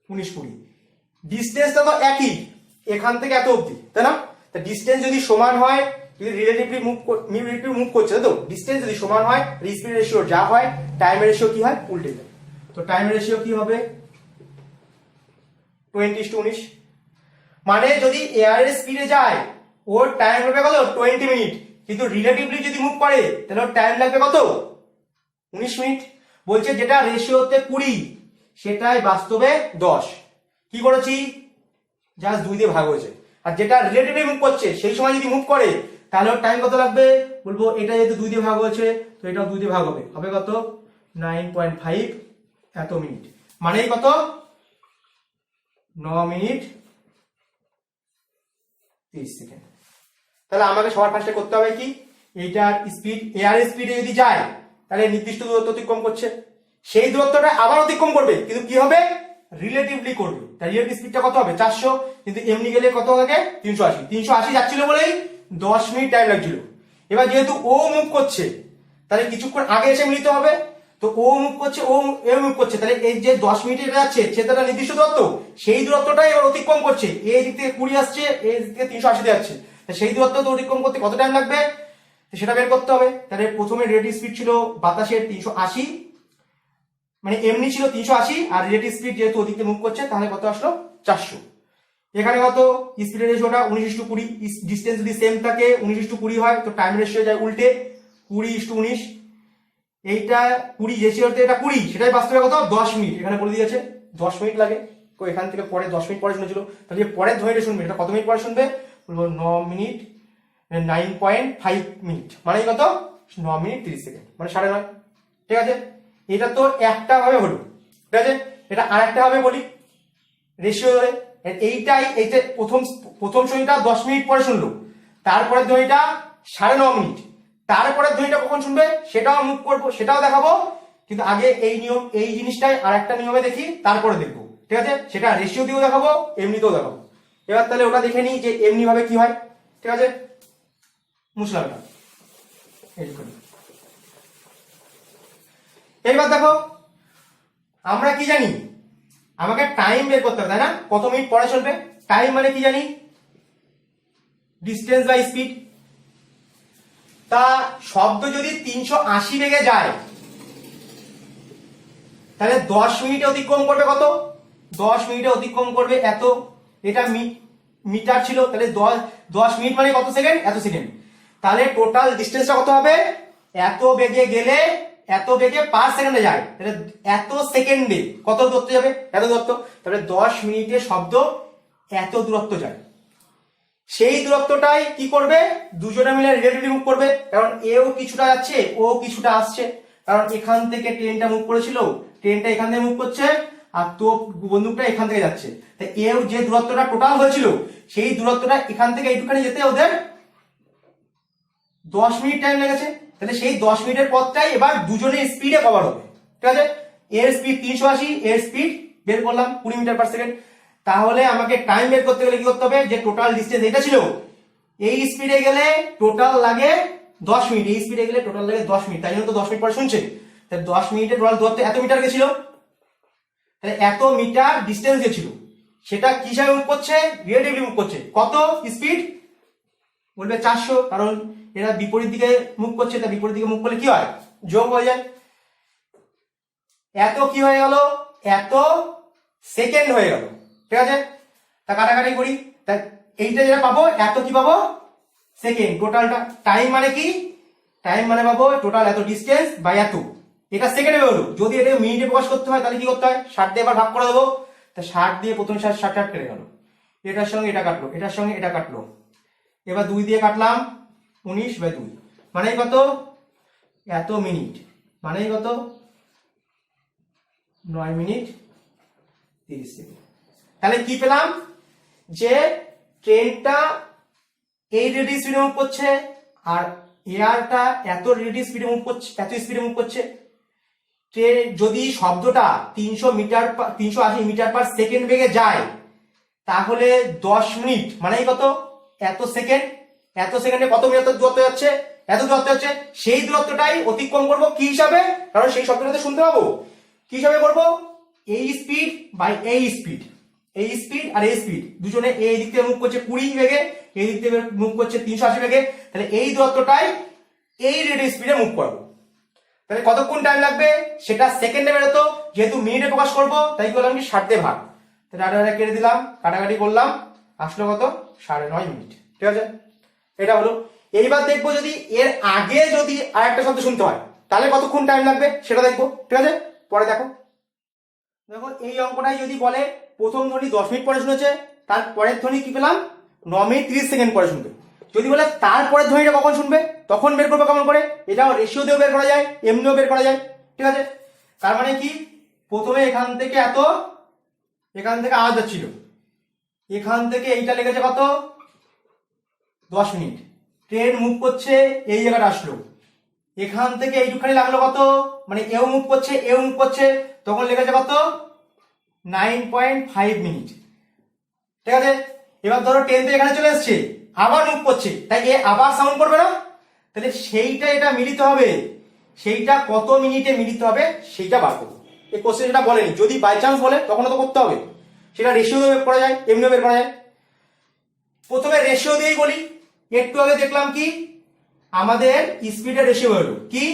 Speaker 1: 19 20। ডিস্টেন্সটা তো একই, এখান থেকে এত অবধি, তাই না। তা ডিস্টেন্স যদি সমান হয়, যদি রিলেটিভলি মুভ করছে, তো ডিস্টেন্স যদি সমান হয়, স্পিড রেশিও যা হয়, টাইম রেশিও কি হয় উল্টে যায়। তো টাইম রেশিও কি হবে 20:19। মানে যদি এয়ারের স্পিডে যায় ওর টাইম লাগবে কত 20 মিনিট, কিন্তু রিলেটিভলি যদি মুভ করে তাহলে ওর টাইম লাগবে কত 19 মিনিট। বলছে যেটা রেশিওতে 20 সেটাই বাস্তবে 10। কি করেছি, জাস্ট 2 দিয়ে ভাগ হয়েছে। আর যেটা রিলেটিভলি মুভ করছে সেই সময় যদি মুভ করে তাহলে ওর টাইম কত লাগবে, বলবো এটা যেহেতু 2 দিয়ে ভাগ হয়েছে তো এটাও 2 দিয়ে ভাগ হবে, হবে কত 9.5 এত মিনিট, মানেই কত 9 মিনিট 30 সেকেন্ড। তাহলে আমাকে সবার ফার্স্টে করতে হবে কি, এইটার স্পিড, এয়ারের স্পিডে যদি যায় তাহলে নির্দিষ্ট দূরত্ব অতিক্রম করছে, সেই দূরত্বটা আবার অতিক্রম করবে, কিন্তু কি হবে রিলেটিভলি করবে। তাই রিলেটিভ স্পিডটা কত হবে 400, কিন্তু এমনি গেলে কত হবে 380 যাচ্ছিল বলেই 10 মিনিট টাইম লাগছিল। এবার যেহেতু ও মুভ করছে তাহলে কিছুক্ষণ আগে এসে মিলিত হবে, তো ও মুভ করছে, এ মুভ করছে, তাহলে এই যে 10 মিনিট এটা যাচ্ছে সেটা নির্দিষ্ট দূরত্ব, সেই দূরত্বটাই এবার অতিক্রম করছে। এই দিক থেকে 20 আসছে, এই দিক থেকে 380 যাচ্ছে, সেই দূরত্ব তো অতিক্রম করতে কত টাইম লাগবে সেটা বের করতে হবে। তাহলে প্রথমে রিলেটিভ স্পিড ছিল বাতাসের 380, মানে এমনি ছিল 380, আর রিলেটিভ স্পিড যেহেতু ওদিকে মুভ করছে তাহলে কত আসলো 400। এখানে কত স্পিডের রেশিওটা 19:20, ডিসটেন্স যদি সেম থাকে 19:20 হয় তো টাইম রেশিও যায় উল্টে 20:19। এইটা 20 রেশিওতে এটা 20, সেটাই বাস্তবে কত 10 মিনিট, এখানে বলে দিয়েছে 10 মিনিট লাগে। তো এখান থেকে পরে 10 মিনিট পরে শুনেছিল, তাহলে পরের ধরে শুনবে এটা কত মিনিট পরে শুনবে, বলবো 9 মিনিট 9.5 মিনিট, মানে কত 9 মিনিট 30 সেকেন্ড, মানে 9.5। ঠিক আছে, এটা তো একটা ভাবে হলো, ঠিক আছে। এটা আর একটা ভাবে বলি রেশিও ধরে, এইটাই এইটা প্রথম শ্রেণীটা 10 মিনিট পরে শুনলো, তারপরে ধ্বনিটা 9.5 মিনিট, তারপরে ধ্বনিটা কখন শুনবে সেটাও মুভ করবো, সেটাও দেখাবো। কিন্তু আগে এই নিয়ম, এই জিনিসটাই আর একটা নিয়মে দেখি, তারপরে দেখবো। ঠিক আছে, সেটা রেশিও দিয়েও দেখাবো, এমনিতেও দেখাবো। এবার তাহলে ওটা দেখে নিই যে এমনি ভাবে কি হয়। ঠিক আছে, মুছলাম না। এইবার দেখো আমরা কি জানি, আমাকে টাইম বের করতে হবে, তাই না? কত মিনিট পরে চলবে। টাইম মানে কি জানি, ডিস্টেন্স বাই স্পিড। তা শব্দ যদি 380 বেগে যায় তাহলে 10 মিনিটে অতিক্রম করবে কত? 10 মিনিটে অতিক্রম করবে এত। এটা মিটার ছিল, তাহলে 10 মিনিট মানে কত সেকেন্ড? এত সেকেন্ড। তাহলে টোটাল ডিস্টেন্সটা কত হবে? এত বেগে গেলে, এত বেগে পার সেকেন্ডে যায়, তাহলে এত সেকেন্ডে কত দূরত্ব যাবে? এত দূরত্ব। তাহলে 10 মিনিটে শব্দ এত দূরত্ব যায়। সেই দূরত্বটাই কি করবে? দুজনে মিলে রিলেটিভ মুভ করবে, কারণ এও কিছুটা যাচ্ছে, ও কিছুটা আসছে। কারণ এখান থেকে ট্রেনটা মুভ করেছিল, ট্রেনটা এখান থেকে মুভ করছে, আর তো বন্দুকটা এখান থেকে যাচ্ছে। তাই এও যে দূরত্বটা টোটাল হয়েছিল, সেই দূরত্বটা এখান থেকে এইটুখানি যেতে ওদের 10 মিনিট টাইম লেগেছে। তাহলে সেই 10 মিনিটের পথটাই এবার দুজনের স্পিডে কভার হবে। ঠিক আছে, এর স্পিড 380, এর স্পিড বের করলাম 20 মিটার পার সেকেন্ড। তাহলে আমাকে টাইম বের করতে গেলে কি করতে হবে? যে টোটাল ডিস্টেন্স এটা ছিল, এই স্পিডে গেলে টোটাল লাগে 10 মিনিট, এই স্পিডে গেলে টোটাল লাগে 10 মিনিট। তাই জন্য তো 10 মিনিট পরে শুনছে। তাহলে 10 মিনিটে টোটাল দূরত্ব এত মিটার গেছিল, তাহলে এত মিটার ডিস্টেন্স গেছিল। সেটা কি হিসাবে মুভ করছে? রিলেটিভলি মুভ করছে। কত স্পিড? বলবে 400, কারণ এরা বিপরীত দিকে মুভ করছে, তা বিপরীত দিকে মুভ করলে কি হয়? যোগ হয়ে যায়। এত কি হয়ে গেল? এত সেকেন্ড হয়ে গেল। ঠিক আছে, তা কাটাকাটি করি। তা এইটা যেটা পাবো, এত কি পাবো? সেকেন্ড। টোটালটা টাইম মানে কি? টাইম মানে পাবো টোটাল এত ডিস্টেন্স বাই এত। এটা সেকেন্ডে হলো। যদি এটা মিনিটে প্রকাশ করতে হয় তাহলে কি করতে হয়? 60 দিয়ে এবার ভাগ করে দেবো। তা 60 দিয়ে প্রথম 60 কেটে গেল, এটার সঙ্গে এটা কাটলো, এটার সঙ্গে এটা কাটলো। এবার 2 দিয়ে কাটলাম, 19/2 মানে কত? এত মিনিট মানে কত? 9 মিনিট 30 সেকেন্ড। তাহলে কি পেলাম? যে ট্রেনটা এই রেডিয়াস স্পিডে মুভ করছে, আর এয়ারটা এত রেডিয়াস স্পিডে মুভ করছে, এত স্পিডে মুভ করছে। ট্রেন যদি শব্দটা 380 মিটার পার সেকেন্ড বেগে যায়, তাহলে 10 মিনিট মানে কত? এত সেকেন্ড। এত সেকেন্ডে কত মিটার দূরত্ব যাচ্ছে? এত দূরত্ব যাচ্ছে। সেই দূরত্বটাই অতিক্রম করব কি হিসাবে? কারণ সেই শব্দটাতে শুনতে পাবো। কি হিসাবে করব? এই স্পিড বাই এই স্পিড। এই স্পিড আর এই স্পিড দুজনে এই দিক থেকে মুভ করছে 20 বেগে, এই দিক থেকে মুভ করছে 380 বেগে। তাহলে এই দূরত্বটাই এই রেডিও স্পিডে মুভ করবো। তাহলে কতক্ষণ টাইম লাগবে? সেটা সেকেন্ডে বেরোতো, যেহেতু মিনিটে প্রকাশ করবো তাই করলাম কি 60 দিয়ে ভাগ। তাহলে আটা কেটে দিলাম, কাটাকাটি করলাম, আসলো কত? 9.5 মিনিট। ঠিক আছে, এটা হলো। এইবার দেখবো যদি এর আগে যদি আর একটা শব্দ শুনতে হয় তাহলে কতক্ষণ টাইম লাগবে সেটা দেখবো। ঠিক আছে, পরে দেখো। দেখো এই অঙ্কটাই যদি বলে প্রথম ধ্বনি 10 মিনিট পরে শুনেছে, তার পরের ধ্বনি কি পেলাম? 9 মিনিট 30 সেকেন্ড পরে শুনবে। যদি বলে তারপরের ধ্বনিটা কখন শুনবে, তখন বের করবে কেমন করে? এটাও রেশিও দিয়েও বের করা যায়, এমনিও বের করা যায়। ঠিক আছে, তার মানে কি? প্রথমে এখান থেকে এত, এখান থেকে আওয়াজ যাচ্ছিল, এখান থেকে এইটা লেগেছে কত? 10 মিনিট। ট্রেন মুভ করছে, এই জায়গাটা আসলো, এখান থেকে এইটুখানি লাগলো কত? মানে এও মুভ করছে, এও মুভ করছে, তখন লেগেছে কত? 9.5 মিনিট। ঠিক আছে, এবার ধরো ট্রেন থেকে এখানে চলে এসছে, আবার মুভ করছে, তাই এ আবার সাউন্ড করবে না? তাহলে সেইটা এটা মিলিত হবে, সেইটা কত মিনিটে মিলিত হবে সেইটা বার করবো। এই কোশ্চেন যেটা বলেনি, যদি বাই চান্স বলে তখন তো করতে হবে। সেটা রেশিও দিয়ে বের করা যায়, এমনিও বের করা যায়। প্রথমে রেশিও দিয়েই বলি। একটু আগে দেখলাম কি আমাদের স্পিডের রেশিও হলো কি?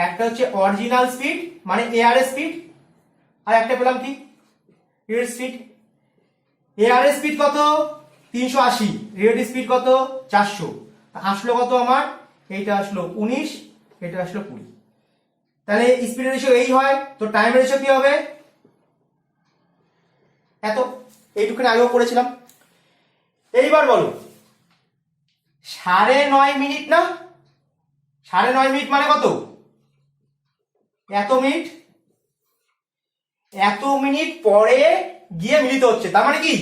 Speaker 1: একটা হচ্ছে অরিজিনাল স্পিড মানে এয়ার স্পিড, আর একটা পেলাম কি? Real speed. এয়ার স্পিড কত? 380, রিয়েল স্পিড কত? 400। আসলো কত আমার? এইটা আসলো 19, এটা আসলো 20। তাহলে স্পিডের রেশিও এই হয়, তো টাইম রেশিও কি হবে? এত। এইটুকুনি আগেও করেছিলাম। এইবার বলো 9.5 মিনিট না? 9.5 মিনিট মানে কত? এত মিনিট। এত মিনিট পরে গিয়ে মিলিত হচ্ছে, তার মানে কি?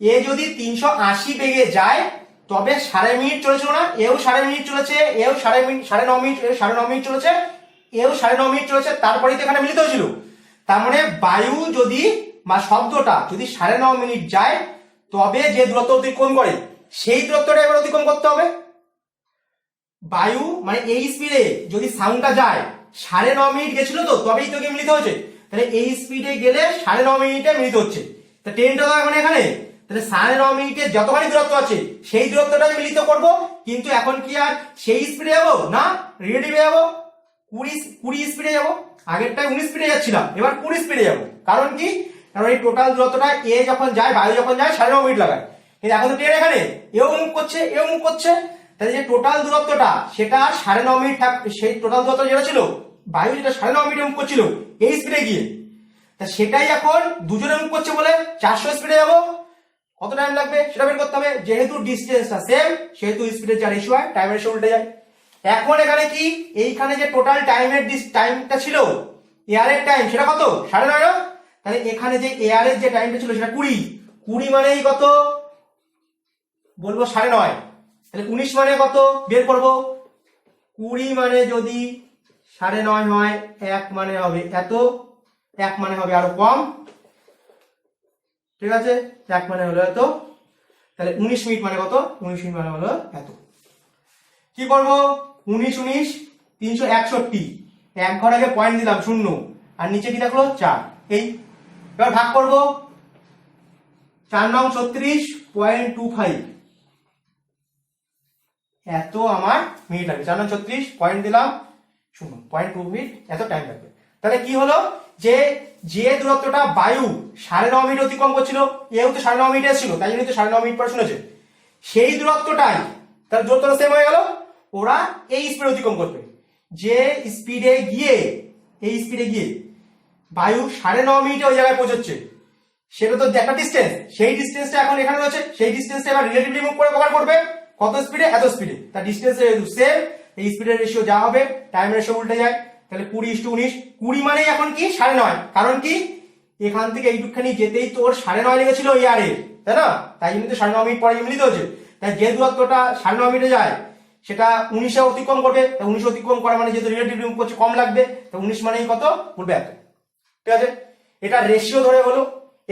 Speaker 1: এ যদি 380 বেগে যায় তবে 9.5 মিনিট চলেছিল না? এও 9.5 মিনিট চলেছে, এও 9.5 মিনিট, 9.5 মিনিট, এও 9.5 মিনিট চলেছে, এও 9.5 মিনিট চলেছে, তারপরেই তো এখানে মিলিত হয়েছিল। তার মানে বায়ু যদি বা শব্দটা যদি 9.5 মিনিট যায় তবে যে দূরত্ব অতিক্রম করে সেই দূরত্বটা এবার অতিক্রম করতে হবে। বায়ু মানে এই স্পিডে যদি সাউন্ডটা যায় 9.5 মিনিট গেছিল তো তবেই তোকে মিলিত হচ্ছে, তাহলে এই স্পিডে গেলে 9.5 মিনিটে মিলিত হচ্ছে। তা ট্রেনটা তো এখন এখানে, তাহলে 9.5 মিনিটে যতখানি দূরত্ব আছে সেই দূরত্বটা মিলিত করব। কিন্তু এখন কি আর সেই স্পিডে যাবো না, রিলেটিভে যাবো, 20 স্পিডে যাবো। আগেরটায় 19 স্পিডে যাচ্ছিলাম, এবার 20 স্পিডে যাবো। কারণ কি, কারণ এই টোটাল দূরত্বটা এ যখন যায়, বায়ু যখন যায় 9.5 মিনিট লাগায়, কিন্তু এখন তো ট্রেন এখানে এও মুভ করছে এও মুভ করছে, তাহলে যে টোটাল দূরত্বটা সেটা 9.5 মিনিট সেই টোটাল দূরত্ব যেটা ছিল বায়ু যেটা 9.5 মিনিটে মুভ করছিল এই স্পিডে গিয়ে, তা সেটাই এখন দুজনে মুভ করছে বলে 400 স্পিডে যাবো। কত টাইম লাগবে সেটা বের করতে হবে। যেহেতু ডিস্টেন্সটা সেম সেহেতু স্পিডের যা রেশিও হয় টাইমের রেশিও উল্টে যায়। এখন এখানে কি, এইখানে যে টোটাল টাইমটা ছিল এয়ারের টাইম সেটা কত 9.5 না, তাহলে এখানে যে এয়ারের যে টাইমটা ছিল সেটা 20 মানেই কত বলবো 9.5, তাহলে 19 মানে কত বের করবো। 20 মানে যদি 9.5 হয় 1 মানে হবে এত, 1 মানে হবে আরো কম, ঠিক আছে, 1 মানে হলো এত, তাহলে 19 মিনিট মানে কত, 19 মিনিট মানে হলো এত। কি করব, 19 19 361, এক ঘর আগে পয়েন্ট দিলাম 0 আর নিচে কি থাকলো 4, এই এবার ভাগ করব 4 9 36.25, এত আমার মিনিট লাগবে। 4 9 36 পয়েন্ট দিলাম 0.2 মিনিট, এত টাইম লাগবে। তাহলে কি হলো, যে যে দূরত্বটা বায়ু 9.5 মিনিট অতিক্রম করছিল, এও তো 9.5 মিনিট এসেছিল, তাই জন্য তো 9.5 মিনিট পরে শুনেছে, সেই দূরত্বটাই তার দূরত্বটা সেম হয়ে গেল। ওরা এই স্পিডে অতিক্রম করবে, যে স্পিডে গিয়ে এই স্পিডে গিয়ে বায়ু 9.5 মিনিটে ওই জায়গায় পৌঁছচ্ছে, সেটা তো একটা ডিস্টেন্স, সেই ডিস্টেন্সটা এখন এখানে রয়েছে, সেই ডিস্টেন্সটা এবার রিলেটিভলি মুভ করে কভার করবে কত স্পিডে, এত স্পিডে। তার ডিস্টেন্স সেম, এই স্পিডের রেশিও যা হবে টাইম রেশিও উল্টে যায়। তাহলে 20:19, 20 মানেই এখন কি 9.5, কারণ কি এখান থেকে এইটুকখানি যেতেই তোর 9.5 লেগেছিল এয়ারে, তাই না, তাই জন্য তো 9.5 মিনিট পরে মিলিত হচ্ছে। তাই যে দূরত্বটা 9.5 মিনিটে যায় সেটা 19 অতিক্রম করবে, 19 অতিক্রম করা মানে যেহেতু রিলেটিভলি মুভ করছে কম লাগবে, তো 19 মানেই কত বলবে এত, ঠিক আছে। এটা রেশিও ধরে হলো।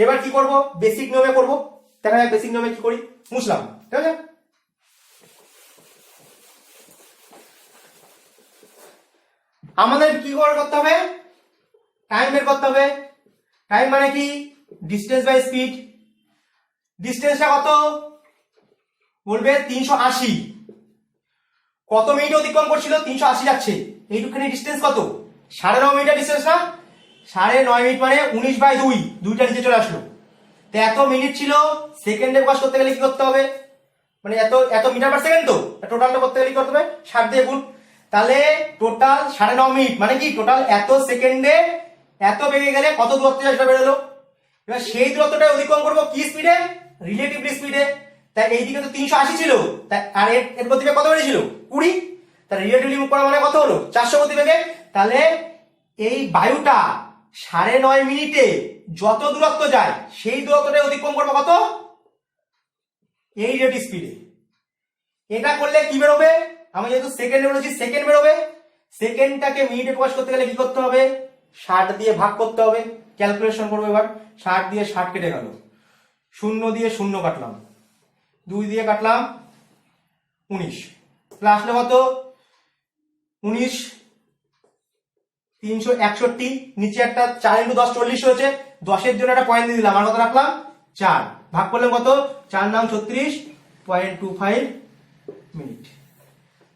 Speaker 1: এবার কি করব, বেসিক নিয়মে করব, দেখা যাক বেসিক নিয়মে কি করি, মুছলাম, ঠিক আছে। আমাদের কি করতে হবে, টাইম বের করতে হবে। টাইম মানে কি, ডিস্টেন্স বাই স্পিড। ডিস্টেন্সটা কত বলবে 380, কত মিনিট অতিক্রম করছিল 380 যাচ্ছে, এইটুখানি ডিস্টেন্স কত 9.5 মিনিটের ডিস্টেন্স না, 9.5 মিনিট মানে 19/2, দুইটা নিচে চলে আসলো। তো এত মিনিট ছিল, সেকেন্ডে প্রকাশ করতে গেলে কি করতে হবে, মানে এত মিটার পার সেকেন্ড, তো টোটালটা করতে গেলে কি করতে হবে 60 দিয়ে গুণ, তাহলে টোটাল 9.5 মিনিট মানে কি টোটাল এত সেকেন্ডে এত বেগে গেলে কত দূরত্ব যায় সেটা বেরোলো। এবার সেই দূরত্বটা অতিক্রম করবো কি স্পিডে, রিলেটিভলি স্পিডে। তাই এইদিকে তো 380 ছিল, তাই আর এর গতিবেগ কত বেড়েছিল 20, তার রিলেটিভলি মুভ করা মানে কত হলো 400 গতিবেগে। তাহলে এই বায়ুটা 9.5 মিনিটে যত দূরত্ব যায় সেই দূরত্বটা অতিক্রম করবো কত, এই রিলেটিভ স্পিডে। এটা করলে কি বেরোবে, আমি যেহেতু সেকেন্ডে বলেছি সেকেন্ড বেরোবে, সেকেন্ডটাকে মিনিটে প্রকাশ করতে গেলে কি করতে হবে 60 দিয়ে ভাগ করতে হবে। ক্যালকুলেশন করবো এবার, 60 দিয়ে 60 কেটে গেল, 0 দিয়ে 0 কাটলাম, 2 দিয়ে কাটলাম 19, আসলে কত 19 361, নিচে একটা 4 × 10 40 হয়েছে, 10-এর জন্য একটা পয়েন্ট দিয়ে দিলাম, আর কত রাখলাম 4, ভাগ করলাম কত 4 9 36.25 মিনিট।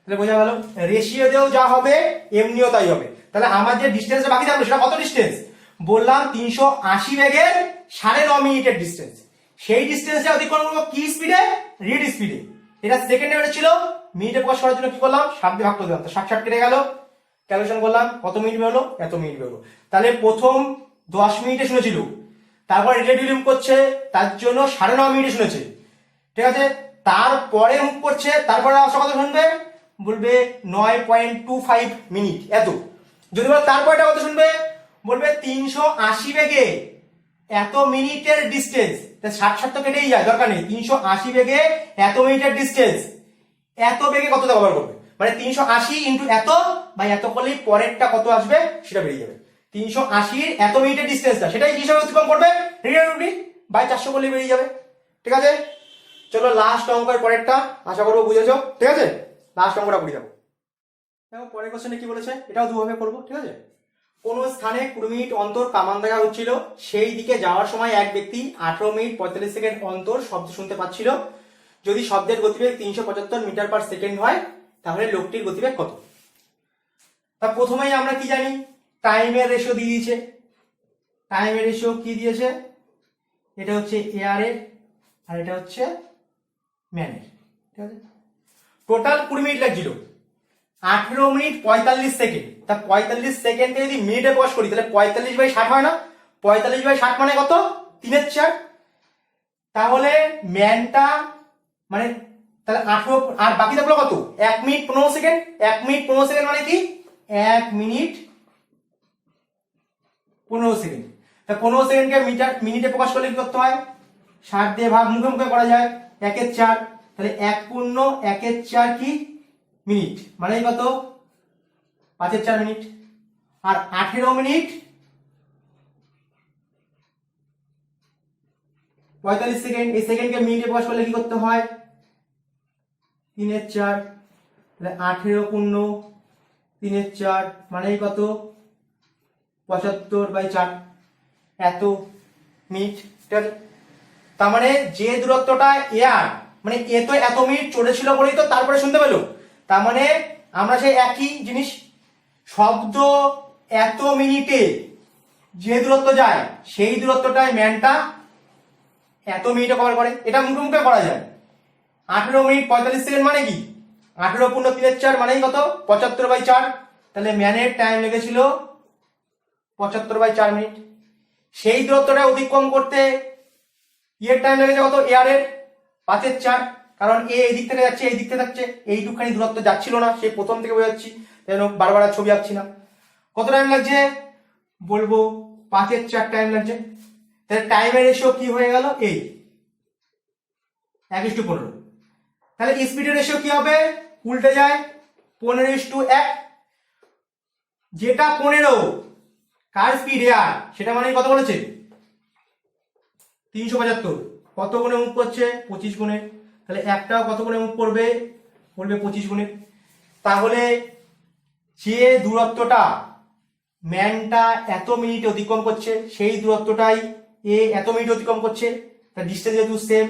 Speaker 1: তাহলে বোঝা গেল রেশিও দিয়েও যা হবে এমনিও তাই হবে। তাহলে আমার যে ডিস্টেন্সটা বাকি থাকলো সেটা কত ডিস্টেন্স বললাম, 380 বেগের 9.5 মিনিটের ডিস্টেন্স। সেই ডিস্টেন্সটা অতিক্রম করবো কি স্পিডে, রিড স্পিডে। এটা সেকেন্ডে বেরোচ্ছিল, মিনিটে প্রকাশ করার জন্য কি করলাম 7 দিয়ে ভাগ করে দিলাম, তো 60 60 কেটে গেল, ক্যালকুলেশন করলাম কত মিনিট বেরোলো, এত মিনিট বেরোলো। তাহলে প্রথম 10 মিনিটে শুনেছিল, তারপর রিলেটিভলি মুভ করছে তার জন্য 9.5 মিনিটে শুনেছে, ঠিক আছে। তারপরে মুভ করছে, তারপরে আসা কত শুনবে বলবে 9.25 মিনিট এত। যদি বলো তারপরটা কত শুনবে বলবে 380 বেগে এত মিনিটের ডিস্টেন্স, 60 তো কেটেই যায় দরকার নেই, 380 বেগে এত মিনিটের ডিস্টেন্স, এত বেগে কত ব্যবহার করবে মানে 380 ইন্টু এত বা এত করলেই পরেরটা কত আসবে সেটা বেরিয়ে যাবে। 380 এত মিনিটের ডিস্টেন্সটা, সেটাই কি হিসাবে অতিক্রম করবে, রেডিয়ান রুটে বাই 400 করলে বেরিয়ে যাবে। ঠিক আছে, চলো লাস্ট অঙ্কের পরেরটা, আশা করবো বুঝেছো। ঠিক আছে, লাস্ট অঙ্কটা করে যাবো। দেখো পরের কোশ্চেনে কি বলেছে, এটাও দুভাবে করবো। ঠিক আছে, কোন স্থানে 20 মিনিট অন্তর কামান দেখা হচ্ছিল, সেই দিকে যাওয়ার সময় এক ব্যক্তি 18 মিনিট 45 সেকেন্ড অন্তর শব্দ শুনতে পাচ্ছিল। যদি শব্দের গতিবেগ 375 মিটার পার সেকেন্ড হয়, তাহলে লোকটির গতিবেগ কত? তা প্রথমেই আমরা কি জানি, টাইমের রেশিও দিয়ে দিয়েছে। টাইমের রেশিও কি দিয়েছে, এটা হচ্ছে এয়ার এর আর এটা হচ্ছে ম্যানের। ঠিক আছে, টোটাল 20 মিনিট লাগছিল, 18 মিনিট 45 সেকেন্ড। তা 45 সেকেন্ডকে যদি মিনিটে প্রকাশ করি, তাহলে 45/60 হয় না? 45/60 মানে কত, 3/4। তাহলে ম্যানটা মানে তাহলে 18 আর বাকি থাকলো কত, 1 মিনিট 15 সেকেন্ড। 1 মিনিট 15 সেকেন্ড মানে কি, 1 মিনিট 15 সেকেন্ড। তা 15 সেকেন্ডকে মিনিটে প্রকাশ করলে কি করতে হয়, 60 দিয়ে ভাগ, মুখে মুখে করা যায়, 1/4। তাহলে 1 পূর্ণ 1/4 কি মিনিট, মানে কত, 5/4 মিনিট। আর 18 মিনিট 45 সেকেন্ড, এই সেকেন্ডকে মিনিটে প্রকাশ করলে কি করতে হয়, 3/4। তাহলে 18 পূর্ণ 3/4 মানে কত, 75/4 এত মিনিট। ঠিক আছে, তার মানে যে দূরত্বটা এয়ার মানে এ তো এত মিনিট চলেছিল বলেই তো তারপরে শুনতে পেলো। তার মানে আমরা সেই একই জিনিস, শব্দ এত মিনিটে যে দূরত্ব যায় সেই দূরত্বটাই ম্যানটা এত মিনিটে কভার করে। এটা মুখে মুখে করা যায়। 18 মিনিট 45 সেকেন্ড মানে কি, 18 পূর্ণ 3/4 মানেই কত, 75/4। তাহলে ম্যানের টাইম লেগেছিল 75/4 মিনিট। সেই দূরত্বটা অতিক্রম করতে ইয়ের টাইম লেগেছে কত, এয়ারের 5/4। কারণ এ এই দিক থেকে যাচ্ছে, এই দিক থেকে যাচ্ছে, এইটুখানি দূরত্ব যাচ্ছিল না, সেই প্রথম থেকে বোঝাচ্ছি, যেন বারবার আর ছবি আঁকছি না। কত টাইম লাগছে বলবো, 5/4 টাইম লাগছে। তাহলে টাইমের রেশিও কি হয়ে গেল, এই 1:15। তাহলে স্পিডের রেশিও কি হবে, উল্টে যায়, 15:1। যেটা 15 কার স্পিড এয়ার, সেটা মানে কত বলেছে, 375। কত গুণে মুভ করছে, 25 গুণে। তাহলে একটাও কত গুণে মুভ করবে, বলবে 25 গুণে। তাহলে যে দূরত্বটা ম্যানটা এত মিনিটে অতিক্রম করছে, সেই দূরত্বটাই এ এত মিনিট অতিক্রম করছে। তার ডিস্টেন্স যেহেতু সেম,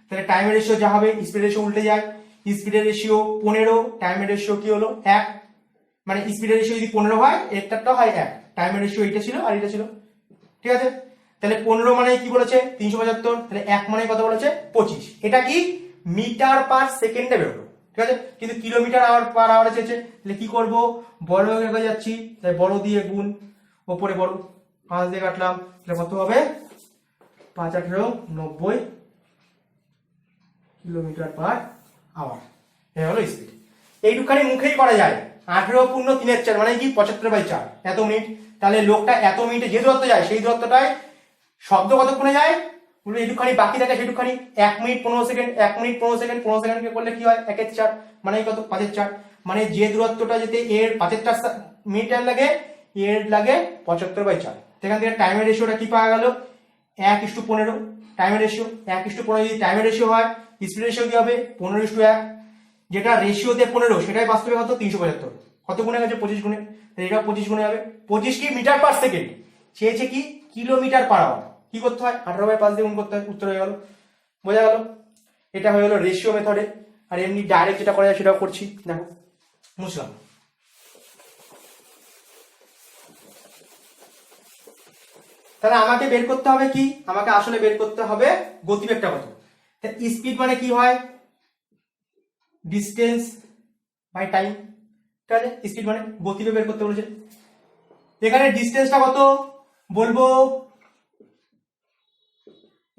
Speaker 1: তাহলে টাইমের রেশিও যা হবে, স্পিড রেশিও উল্টে যায়। স্পিডের রেশিও 15, টাইমের রেশিও কি হলো 1। মানে স্পিডের রেশিও যদি 15 হয়, একটাও হয় 1। টাইমের রেশিও এটা ছিল আর এটা ছিল। ঠিক আছে, তাহলে 15 মানে কি বলেছে, 375। তাহলে 1 মানে কত বলেছে, 25। এটা কি মিটার পার সেকেন্ডে বেরোলো। ঠিক আছে, কিন্তু কিলোমিটার পার আওয়ারে চেয়েছে। তাহলে কি করব, বড় হয়ে যাচ্ছি, তাই বড় দিয়ে গুণ, ওপরে বড়, 5 দিয়ে কাটলাম। তাহলে কত হবে, 5 18 90 কিলোমিটার পার আওয়ার। এটা হলো স্পিড। এইটুখানি মুখেই করা যায়। 18 পূর্ণ 3/4 মানে কি, 75/4 এত মিনিট। তাহলে লোকটা এত মিনিটে যে দূরত্ব যায়, সেই দূরত্বটায় শব্দ কতক্ষণে যায়, বলবে এইটুখানি বাকি থাকে, সেইটুখানি 1 মিনিট 15 সেকেন্ড। 1 মিনিট 15 সেকেন্ড, 15 সেকেন্ডকে করলে কি হয়, 1/4 মানে কত, 5/4। মানে যে দূরত্বটা যেতে এর 5/4 মিনিট টাইম লাগে, এর লাগে 75/4। সেখান থেকে টাইমের রেশিওটা কি পাওয়া গেল, 1:15। টাইমের রেশিও 1:15 যদি টাইমের রেশিও হয়, স্পিড রেশিও কি হবে, 15:1। যেটা রেশিওতে 15, সেটাই বাস্তবে কত, 375। কত গুণে গেছে, 25 গুণে। এটা 25 গুণে হবে। 25 কি মিটার পার সেকেন্ড, চেয়েছে কি কিলোমিটার পার আওয়ার। কি করতে হয়, 18/5 দিয়ে গুণ করতে হয়, উত্তর হয়ে গেল। বোঝা গেল, এটা হয়ে গেল রেশিও মেথডে। আর এমনি ডাইরেক্ট যেটা করা যায় সেটাও করছি, দেখো মুছলাম। তাহলে আমাকে বের করতে হবে কি, আমাকে আসলে বের করতে হবে গতিবেগটা কত। স্পিড মানে কি হয়, ডিস্টেন্স বাই টাইম। ঠিক আছে, স্পিড মানে গতিবেগ বের করতে বলেছে। এখানে ডিস্টেন্সটা কত বলবো,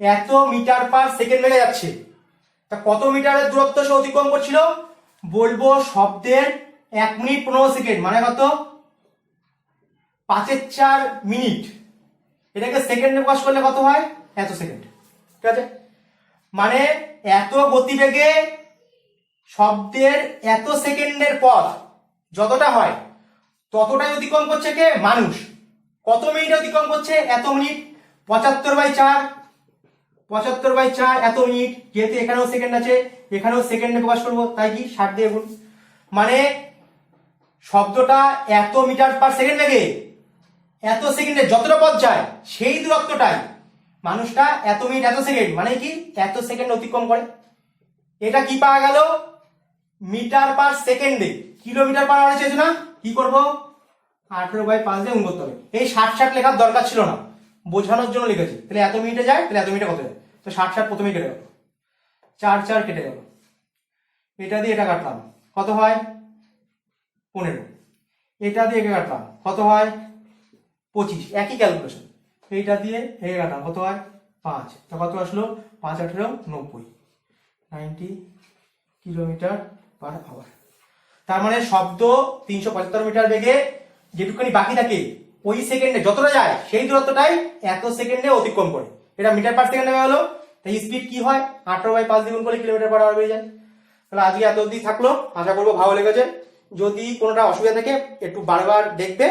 Speaker 1: এত মিটার পার সেকেন্ড লেগে যাচ্ছে। তা কত মিটারের দূরত্ব সে অতিক্রম করছিল, বলবো শব্দের 1 মিনিট 15 সেকেন্ড মানে কত, 5/4 মিনিট। এটাকে সেকেন্ডে প্রকাশ করলে কত হয়, এত সেকেন্ড। ঠিক আছে, মানে এত গতিবেগে শব্দের এত সেকেন্ডের পথ যতটা হয়, ততটাই অতিক্রম করছে কে, মানুষ। কত মিনিট অতিক্রম করছে? এত মিনিট। 75/4, 75/4 এত মিনিট। যেহেতু এখানেও সেকেন্ড আছে, এখানেও সেকেন্ডে প্রকাশ করবো, তাই কি 60 দিয়ে গুণ। মানে শব্দটা এত মিটার পার সেকেন্ড বেগে এত সেকেন্ডে যতটা পথ যায় সেই দূরত্বটাই মানুষটা এত মিনিট এত সেকেন্ড মানে কি এত সেকেন্ড অতিক্রম করে। এটা কি পাওয়া গেল? মিটার পার সেকেন্ডে। কিলোমিটার পার আওয়ার চেয়েছে না, কি করব? 18/5 দিয়ে গুণ করতে হবে। এই 60 লেখার দরকার ছিল না, বোঝানোর জন্য লিখেছি। তাহলে এত মিনিটে যায়, তাহলে এত মিনিটে কত যায়? তো 60 প্রথমেই কেটে গেল, 4 কেটে গেল। এটা দিয়ে এটা কাটলাম, কত হয়? 15। এটা দিয়ে একে কাটলাম, কত হয়? 25। একই ক্যালকুলেশন। এইটা দিয়ে একে কাটলাম, কত হয়? 5। তো কত আসলো? 5 18 90, 90 কিলোমিটার পার আওয়ার। তার মানে শব্দ 375 মিটার বেগে যেটুকুনি বাকি থাকে ওই সেকেন্ডে যতটা যায় সেই দূরত্বটাই এত সেকেন্ডে অতিক্রম করে। এটা মিটার পার সেকেন্ডে হলো। তাই স্পিড কি হয়? 18/5 দ্বিগুণ করলে কিলোমিটার পার আওয়ার হয়ে যায়। তাহলে আজকে এত অবধি থাকলো, আশা করবো ভালো লেগেছে। যদি কোনোটা অসুবিধা থাকে একটু বারবার দেখবে,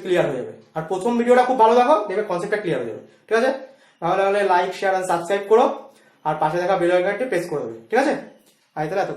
Speaker 1: ক্লিয়ার হয়ে যাবে। আর প্রথম ভিডিওটা খুব ভালো দেখো, দেখবে কনসেপ্টটা ক্লিয়ার হয়ে যাবে। ঠিক আছে? তাহলে লাইক শেয়ার আর সাবস্ক্রাইব করো, আর পাশে থাকা বেল আইকনটি প্রেস করে দেবে। ঠিক আছে? তাহলে এত